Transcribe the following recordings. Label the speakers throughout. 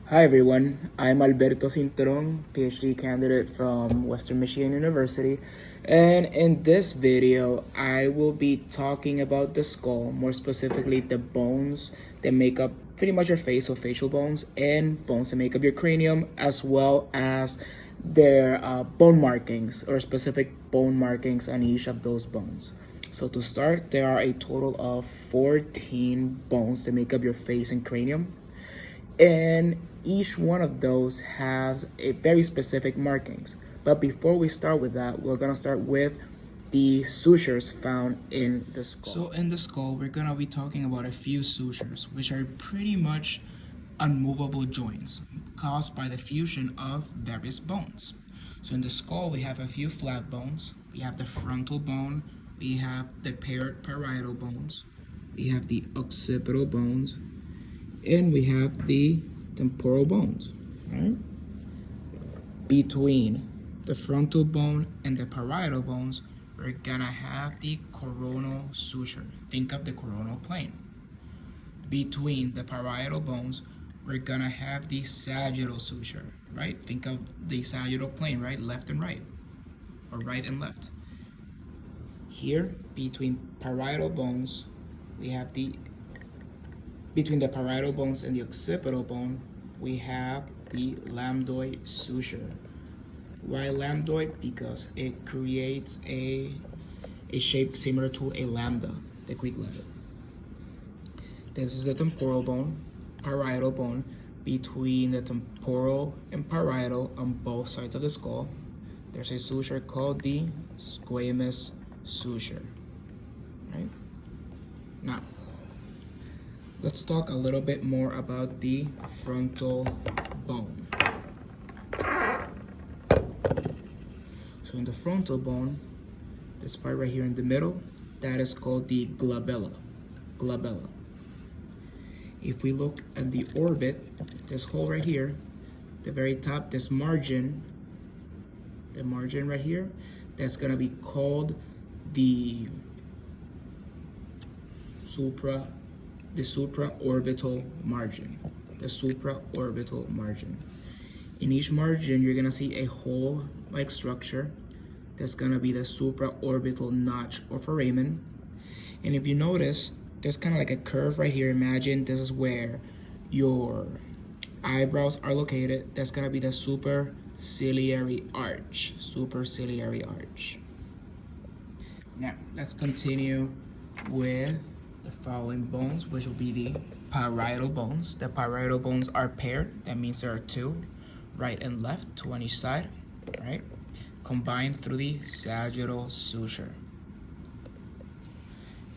Speaker 1: Hi everyone, I'm Alberto Cinturón, PhD candidate from Western Michigan University, and in this video I will be talking about the skull, more specifically the bones that make up pretty much your face, so facial bones, and bones that make up your cranium, as well as their bone markings or specific bone markings on each of those bones. So to start, there are a total of 14 bones that make up your face and cranium, and each one of those has a very specific markings. But before we start with that, we're gonna start with the sutures found in the skull. So in the skull, we're gonna be talking about a few sutures, which are pretty much unmovable joints caused by the fusion of various bones. So in the skull, we have a few flat bones. We have the frontal bone, we have the parietal bones, we have the occipital bones, and we have the temporal bones, right? Between the frontal bone and the parietal bones, we're gonna have the coronal suture. Think of the coronal plane. Between the parietal bones, we're gonna have the sagittal suture, right? Think of the sagittal plane, right? Left and right, or right and left. Here, between parietal bones, we have between the parietal bones and the occipital bone, we have the lambdoid suture. Why lambdoid? Because it creates a shape similar to a lambda, the Greek letter. This is the temporal bone, parietal bone, between the temporal and parietal on both sides of the skull. There's a suture called the squamous suture, right? Now, let's talk a little bit more about the frontal bone. So in the frontal bone, this part right here in the middle, that is called the glabella. Glabella. If we look at the orbit, this hole right here, the very top, this margin, the margin right here, that's gonna be called the supraorbital margin. The supraorbital margin. In each margin, you're gonna see a hole-like structure. That's gonna be the supraorbital notch or foramen. And if you notice, there's kind of like a curve right here. Imagine this is where your eyebrows are located. That's gonna be the superciliary arch. Superciliary arch. Now, let's continue with the following bones, which will be the parietal bones. The parietal bones are paired. That means there are two, right and left, two on each side, right? Combined through the sagittal suture.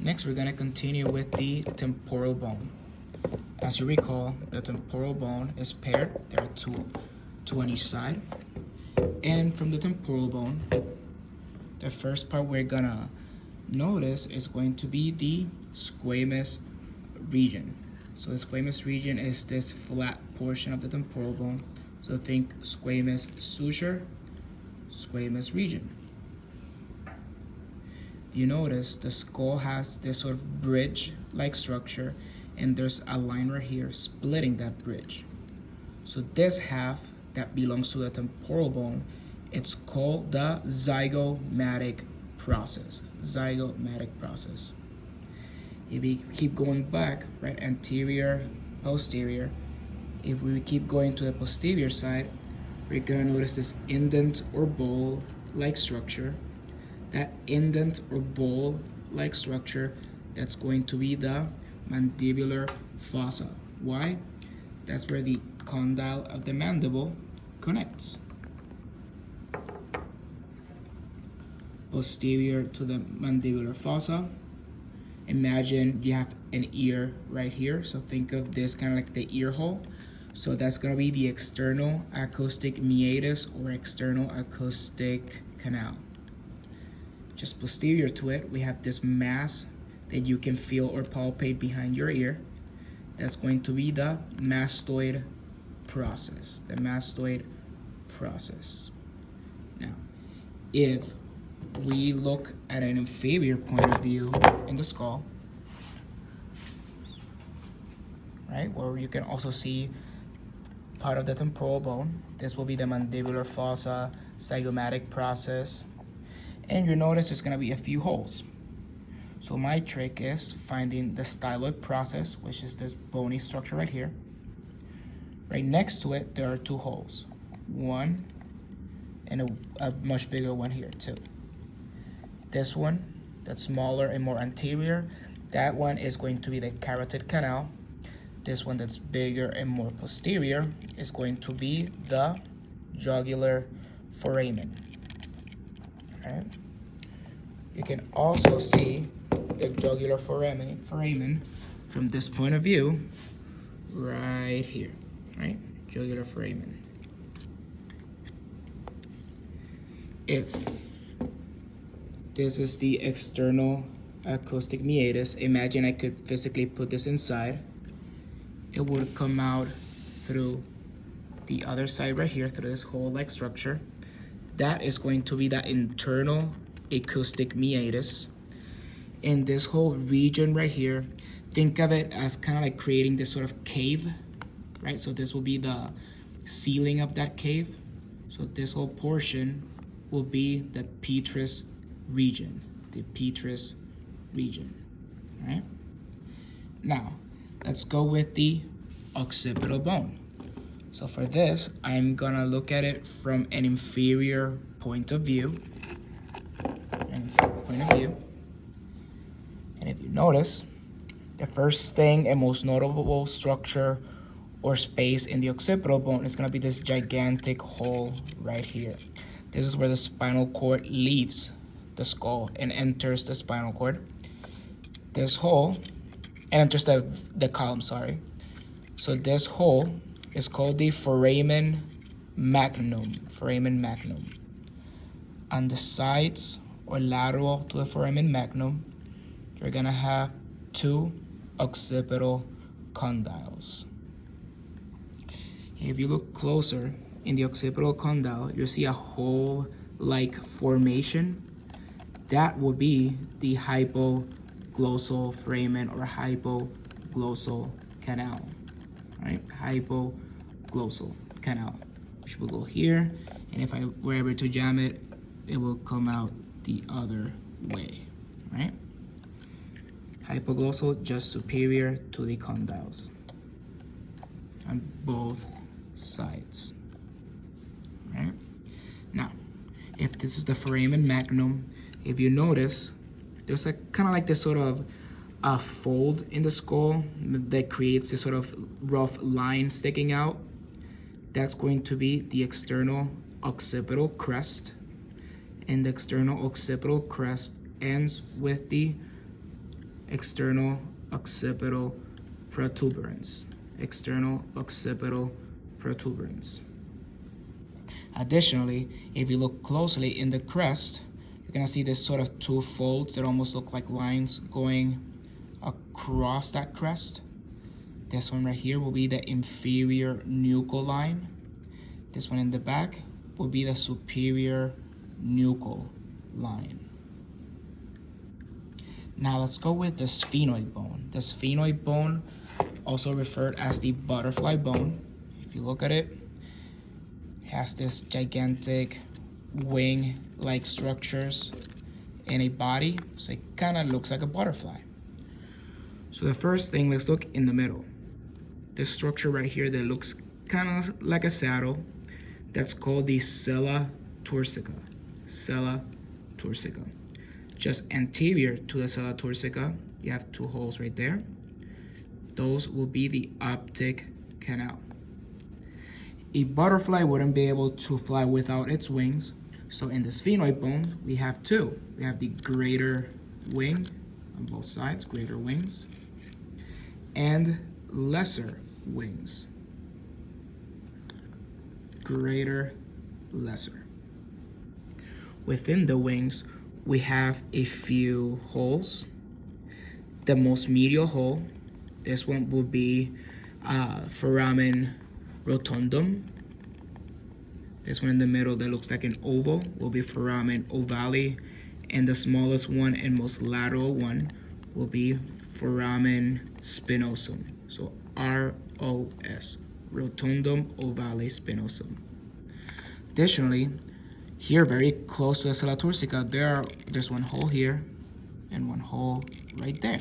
Speaker 1: Next, we're gonna continue with the temporal bone. As you recall, the temporal bone is paired. There are two on each side. And from the temporal bone, the first part we're gonna notice is going to be the squamous region. So the squamous region is this flat portion of the temporal bone. So think squamous suture, squamous region. You notice the skull has this sort of bridge-like structure, and there's a line right here splitting that bridge. So this half that belongs to the temporal bone, it's called the zygomatic process. Zygomatic process. If we keep going back, right, anterior, posterior, if we keep going to the posterior side, we're gonna notice this indent or bowl-like structure. That indent or bowl-like structure, that's going to be the mandibular fossa. Why? That's where the condyle of the mandible connects. Posterior to the mandibular fossa, imagine you have an ear right here. So think of this kind of like the ear hole. So that's gonna be the external acoustic meatus or external acoustic canal. Just posterior to it, we have this mass that you can feel or palpate behind your ear. That's going to be the mastoid process. The mastoid process. Now, if we look at an inferior point of view in the skull, right, where you can also see part of the temporal bone. This will be the mandibular fossa, zygomatic process. And you notice there's gonna be a few holes. So my trick is finding the styloid process, which is this bony structure right here. Right next to it, there are two holes. One and a much bigger one here too. This one, that's smaller and more anterior, that one is going to be the carotid canal. This one that's bigger and more posterior is going to be the jugular foramen. Right? You can also see the jugular foramen from this point of view right here, right? Jugular foramen. If this is the external acoustic meatus, imagine I could physically put this inside. It would come out through the other side right here, through this hole-like structure. That is going to be the internal acoustic meatus. In this whole region right here, think of it as kind of like creating this sort of cave, right? So this will be the ceiling of that cave. So this whole portion will be the petrous region, right? Now, let's go with the occipital bone. So for this, I'm gonna look at it from an inferior point of view. And if you notice, the first thing and most notable structure or space in the occipital bone is gonna be this gigantic hole right here. This is where the spinal cord leaves the skull and enters the spinal cord. This hole, and enters the column, sorry. So this hole is called the foramen magnum. On the sides or lateral to the foramen magnum, you're gonna have two occipital condyles. If you look closer in the occipital condyle, you'll see a hole-like formation. That will be the hypoglossal foramen or hypoglossal canal, right? Hypoglossal canal, which will go here, and if I were ever to jam it, it will come out the other way, right? Hypoglossal, just superior to the condyles on both sides, right? Now, if this is the foramen magnum, if you notice, there's a kind of like this sort of a fold in the skull that creates this sort of rough line sticking out. That's going to be the external occipital crest, and the external occipital crest ends with the external occipital protuberance. Additionally, if you look closely in the crest, you're gonna see this sort of two folds that almost look like lines going across that crest. This one right here will be the inferior nuchal line. This one in the back will be the superior nuchal line. Now let's go with the sphenoid bone. The sphenoid bone, also referred as the butterfly bone. If you look at it, it has this gigantic wing-like structures in a body, so it kind of looks like a butterfly. So the first thing, let's look in the middle. This structure right here that looks kind of like a saddle, that's called the sella turcica. Just anterior to the sella turcica, you have two holes right there. Those will be the optic canal. A butterfly wouldn't be able to fly without its wings. So in the sphenoid bone, we have two. We have the greater wing on both sides, greater wings, and lesser wings. Greater, lesser. Within the wings, we have a few holes. The most medial hole, this one will be foramen rotundum. This one in the middle that looks like an oval will be foramen ovale, and the smallest one and most lateral one will be foramen spinosum. So ROS, rotundum ovale spinosum. Additionally, here very close to the sella turcica, there's one hole here and one hole right there.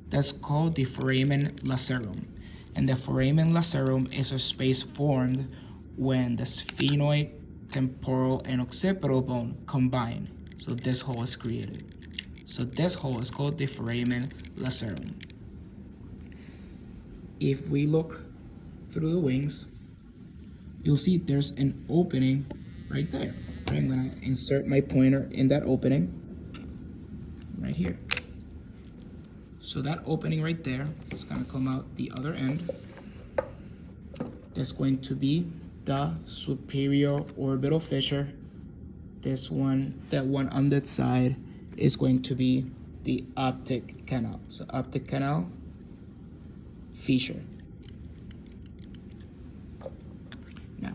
Speaker 1: That's called the foramen lacerum. And the foramen lacerum is a space formed when the sphenoid, temporal, and occipital bone combine. So this hole is created. So this hole is called the foramen lacerum. If we look through the wings, you'll see there's an opening right there. I'm gonna insert my pointer in that opening right here. So that opening right there is gonna come out the other end. That's going to be the superior orbital fissure. This one, that one on that side is going to be the optic canal. So optic canal fissure. Now,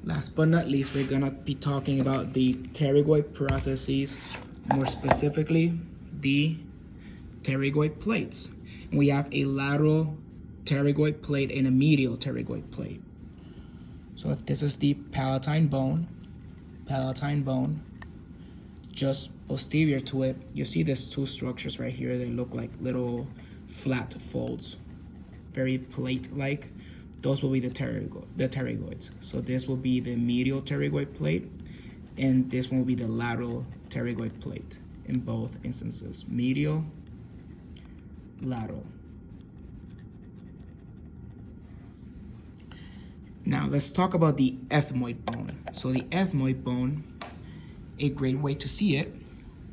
Speaker 1: last but not least, we're gonna be talking about the pterygoid processes, more specifically the pterygoid plates. And we have a lateral pterygoid plate and a medial pterygoid plate. So this is the palatine bone. Just posterior to it, you see these two structures right here. They look like little flat folds, very plate-like. Those will be the pterygoids. So this will be the medial pterygoid plate, and this one will be the lateral pterygoid plate in both instances. Medial, lateral. Now let's talk about the ethmoid bone. So the ethmoid bone, a great way to see it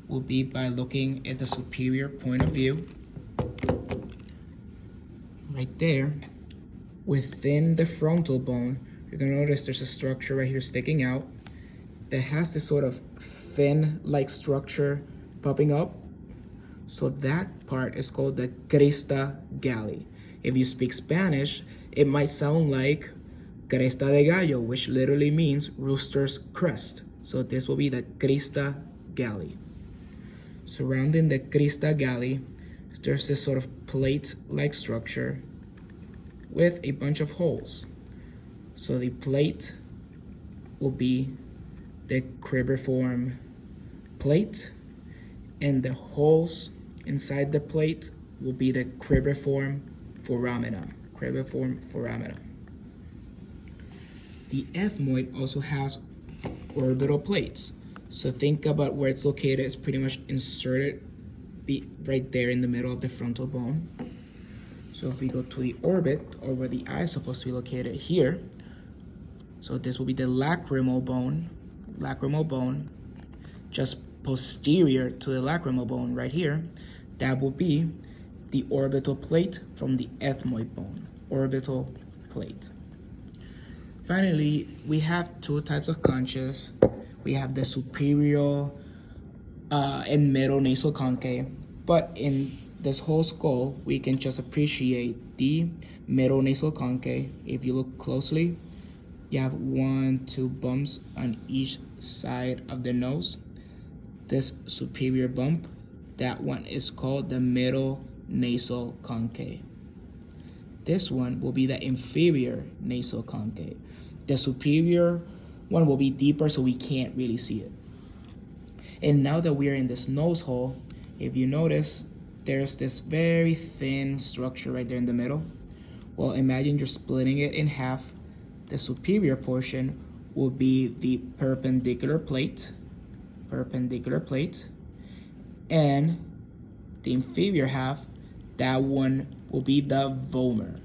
Speaker 1: will be by looking at the superior point of view. Right there, within the frontal bone, you're gonna notice there's a structure right here sticking out that has this sort of fin-like structure popping up. So that part is called the cresta galli. If you speak Spanish, it might sound like cresta de gallo, which literally means rooster's crest. So this will be the cresta galli. Surrounding the cresta galli, there's this sort of plate-like structure with a bunch of holes. So the plate will be the cribriform plate, and the holes inside the plate will be the cribriform foramina. The ethmoid also has orbital plates. So think about where it's located. It's pretty much inserted right there in the middle of the frontal bone. So if we go to the orbit, or where the eye is supposed to be located here, so this will be the lacrimal bone, just posterior to the lacrimal bone right here. That will be the orbital plate from the ethmoid bone, orbital plate. Finally, we have two types of conchas. We have the superior and middle nasal concave, but in this whole skull, we can just appreciate the middle nasal concave. If you look closely, you have 1-2 bumps on each side of the nose. This superior bump, that one is called the middle nasal concave. This one will be the inferior nasal concave. The superior one will be deeper, so we can't really see it. And now that we're in this nose hole, if you notice, there's this very thin structure right there in the middle. Well, imagine you're splitting it in half. The superior portion will be the perpendicular plate, and the inferior half, that one will be the vomer.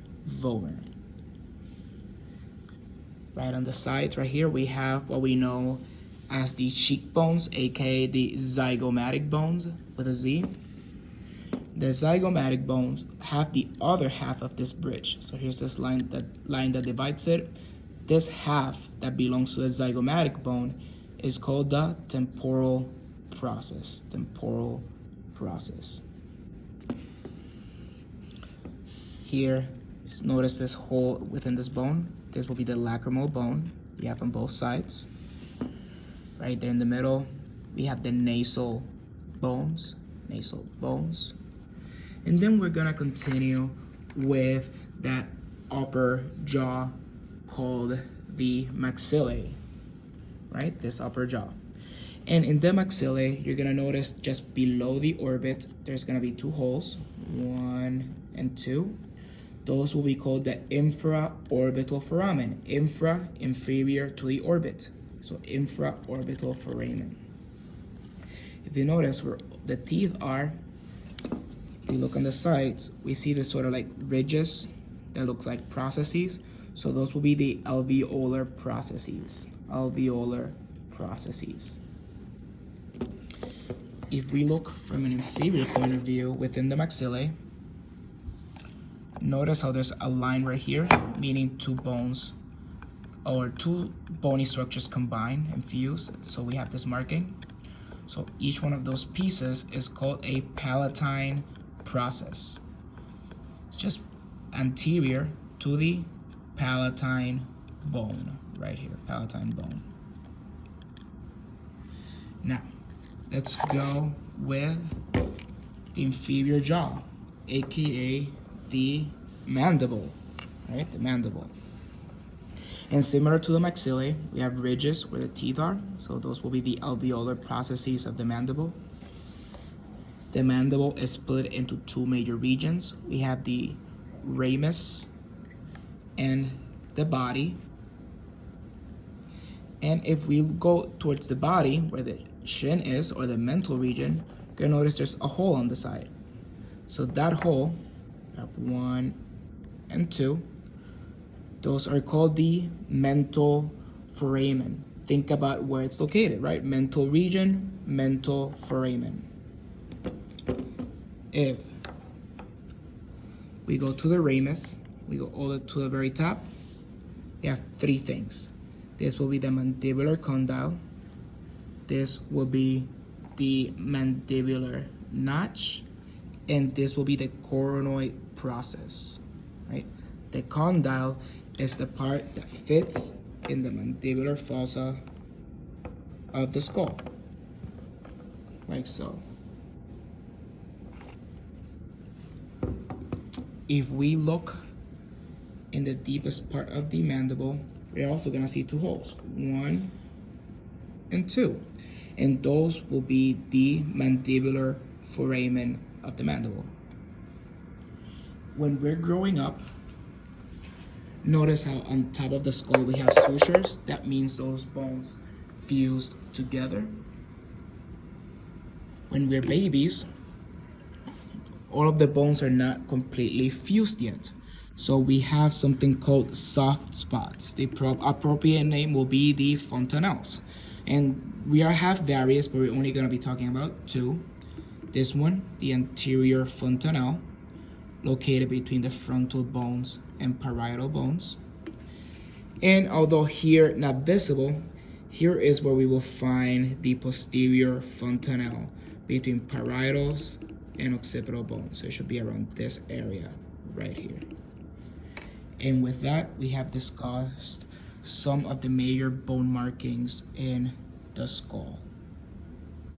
Speaker 1: Right on the sides right here, we have what we know as the cheekbones, aka the zygomatic bones with a Z. The zygomatic bones have the other half of this bridge. So here's this line that divides it. This half that belongs to the zygomatic bone is called the temporal process. Here, notice this hole within this bone. This will be the lacrimal bone. You have on both sides. Right there in the middle, we have the nasal bones. And then we're gonna continue with that upper jaw called the maxillae, right? This upper jaw. And in the maxillae, you're gonna notice just below the orbit, there's gonna be two holes, 1 and 2. Those will be called the infraorbital foramen. Infra, inferior to the orbit. So infraorbital foramen. If you notice where the teeth are, if you look on the sides, we see this sort of like ridges that looks like processes. So those will be the alveolar processes. Alveolar processes. If we look from an inferior point of view within the maxillae, notice how there's a line right here, meaning two bones or two bony structures combined and fused. So we have this marking. So each one of those pieces is called a palatine process. It's just anterior to the palatine bone right here, palatine bone. Now, let's go with the inferior jaw, aka the mandible, right? The mandible. And similar to the maxillae, we have ridges where the teeth are. So those will be the alveolar processes of the mandible. The mandible is split into two major regions. We have the ramus and the body. And if we go towards the body, where the shin is, or the mental region, you're gonna notice there's a hole on the side. So that hole, we have 1 and 2, those are called the mental foramen. Think about where it's located, right? Mental region, mental foramen. If we go to the ramus, we go all the way to the very top, we have three things. This will be the mandibular condyle. This will be the mandibular notch. And this will be the coronoid process, right? The condyle is the part that fits in the mandibular fossa of the skull, like so. If we look in the deepest part of the mandible, we're also gonna see two holes, 1 and 2. And those will be the mandibular foramen of the mandible. When we're growing up, notice how on top of the skull we have sutures. That means those bones fused together. When we're babies, all of the bones are not completely fused yet. So we have something called soft spots. The appropriate name will be the fontanelles. And we have various, but we're only gonna be talking about two. This one, the anterior fontanelle, located between the frontal bones and parietal bones. And although here not visible, here is where we will find the posterior fontanelle between parietals and occipital bones. So it should be around this area right here. And with that, we have discussed some of the major bone markings in the skull.